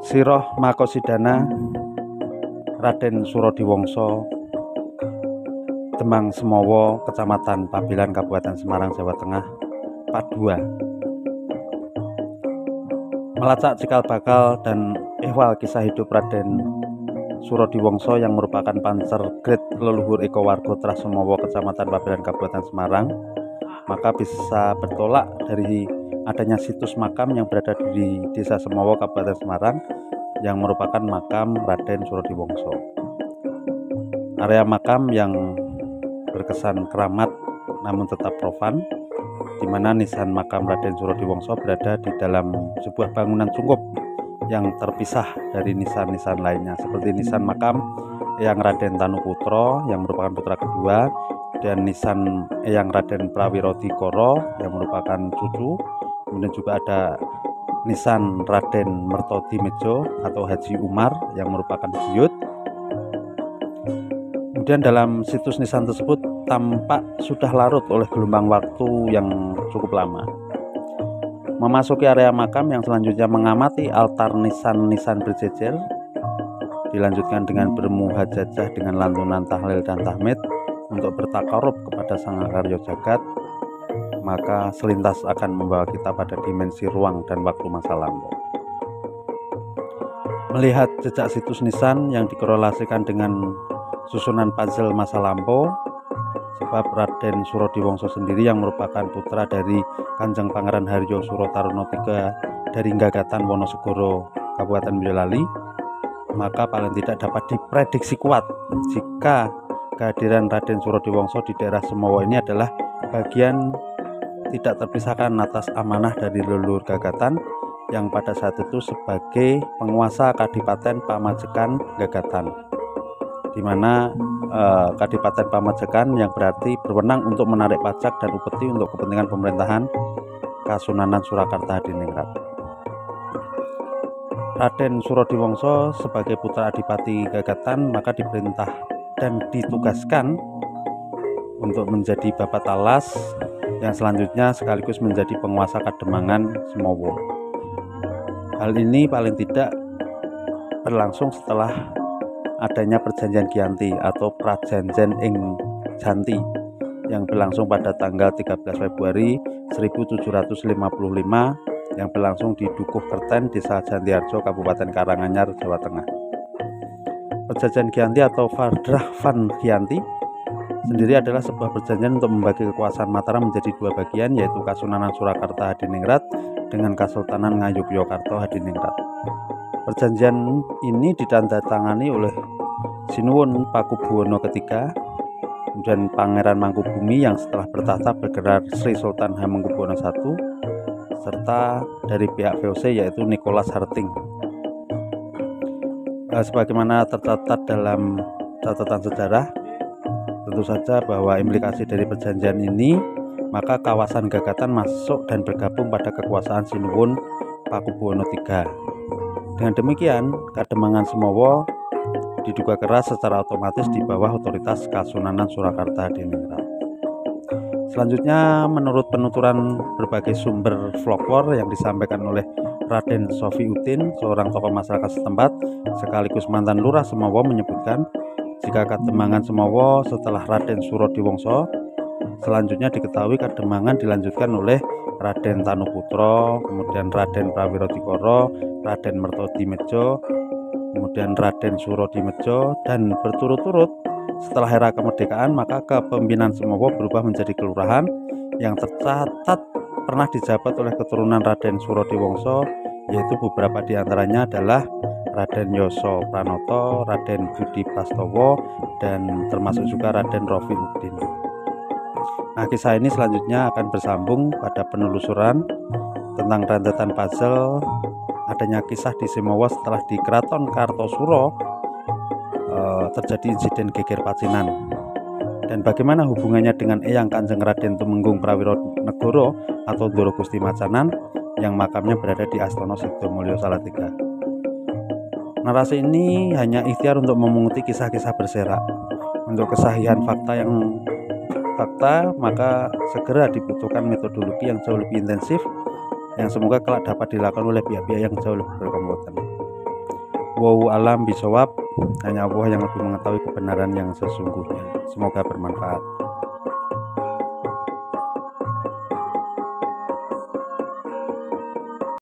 Siroh Makosidana Raden Surodiwongso, Demang Semowo, Kecamatan Pabilan, Kabupaten Semarang, Jawa Tengah, Part 2. Melacak cikal bakal dan ehwal kisah hidup Raden Surodiwongso yang merupakan pancer grade leluhur Eko Wargo Trasmowo, Kecamatan Pabilan, Kabupaten Semarang, maka bisa bertolak dari adanya situs makam yang berada di Desa Semowo, Kabupaten Semarang, yang merupakan makam Raden Surodiwongso. Area makam yang berkesan keramat namun tetap profan, di mana nisan makam Raden Surodiwongso berada di dalam sebuah bangunan cungkup yang terpisah dari nisan-nisan lainnya, seperti nisan makam Eyang Raden Tanuputro yang merupakan putra kedua, dan nisan Eyang Raden Prawiro-Dikoro yang merupakan cucu. Kemudian juga ada nisan Raden Mertodimejo atau Haji Umar yang merupakan buyut. Kemudian dalam situs nisan tersebut tampak sudah larut oleh gelombang waktu yang cukup lama. Memasuki area makam yang selanjutnya mengamati altar nisan-nisan berjejer, dilanjutkan dengan bermuhajajah dengan lantunan tahlil dan tahmid untuk bertakarub kepada Sang Karya Jagat, maka selintas akan membawa kita pada dimensi ruang dan waktu masa lampau. Melihat jejak situs nisan yang dikorelasikan dengan susunan puzzle masa lampau, sebab Raden Surodiwongso sendiri yang merupakan putra dari Kanjeng Pangeran Haryo Surotarono III dari Gagatan Wonosegoro, Kabupaten Boyolali, maka paling tidak dapat diprediksi kuat jika kehadiran Raden Surodiwongso di daerah Semowo ini adalah bagian tidak terpisahkan atas amanah dari leluhur Gagatan yang pada saat itu sebagai penguasa Kadipaten Pamajekan Gagatan, di mana Kadipaten Pamajekan yang berarti berwenang untuk menarik pajak dan upeti untuk kepentingan pemerintahan Kasunanan Surakarta Hadiningrat. Raden Surodiwongso sebagai putra Adipati Gagatan maka diperintah dan ditugaskan untuk menjadi Bapak Talas yang selanjutnya sekaligus menjadi penguasa Kademangan Semowo. Hal ini paling tidak berlangsung setelah adanya perjanjian Giyanti atau Prajanjen ing Janti yang berlangsung pada tanggal 13 Februari 1755 yang berlangsung di Dukuh Kerten, Desa Jantiharjo, Kabupaten Karanganyar, Jawa Tengah. Perjanjian Giyanti atau Fardrah van Giyanti sendiri adalah sebuah perjanjian untuk membagi kekuasaan Mataram menjadi dua bagian, yaitu Kasunanan Surakarta Hadiningrat dengan Kasultanan Ngayogyakarta Hadiningrat. Perjanjian ini ditandatangani oleh Sinuwun Pakubuwono III, kemudian Pangeran Mangkubumi yang setelah bertahta bergelar Sri Sultan Hamengkubuwono I, serta dari pihak VOC yaitu Nicholas Harting. Sebagaimana tercatat dalam catatan sejarah, tentu saja bahwa implikasi dari perjanjian ini, maka kawasan Gagatan masuk dan bergabung pada kekuasaan Sinuwun Pakubuwono III. Dengan demikian, Kademangan Semowo diduga keras secara otomatis di bawah otoritas Kasunanan Surakarta Hadiningrat. Selanjutnya, menurut penuturan berbagai sumber folklore yang disampaikan oleh Raden Sofiuddin, seorang tokoh masyarakat setempat sekaligus mantan lurah Semowo, menyebutkan jika Kademangan Semowo setelah Raden Surodiwongso, selanjutnya diketahui Kademangan dilanjutkan oleh Raden Tanuputro, kemudian Raden Prawiro-Dikoro, Raden Mertodimejo, kemudian Raden Surodimejo, dan berturut-turut setelah era kemerdekaan maka kepemimpinan Semowo berubah menjadi kelurahan yang tercatat pernah dijabat oleh keturunan Raden Surodiwongso, yaitu beberapa diantaranya adalah Raden Yoso Pranoto, Raden Budi Prastowo, dan termasuk juga Raden Rofiuddin. Nah, kisah ini selanjutnya akan bersambung pada penelusuran tentang rentetan puzzle adanya kisah di Semowo setelah di Keraton Kartosuro terjadi insiden geger Pacinan, dan bagaimana hubungannya dengan Eyang Kanjeng Raden Tumenggung Prawironegoro atau Ndoro Gusti Macanan yang makamnya berada di Astono Sigdomulyo Salatiga. Narasi ini hanya ikhtiar untuk memunguti kisah-kisah berserak. Untuk kesahihan fakta, maka segera dibutuhkan metodologi yang jauh lebih intensif yang semoga kelak dapat dilakukan oleh pihak-pihak yang jauh lebih berkompeten. Wallahu alam bisawab, hanya Allah yang lebih mengetahui kebenaran yang sesungguhnya. Semoga bermanfaat.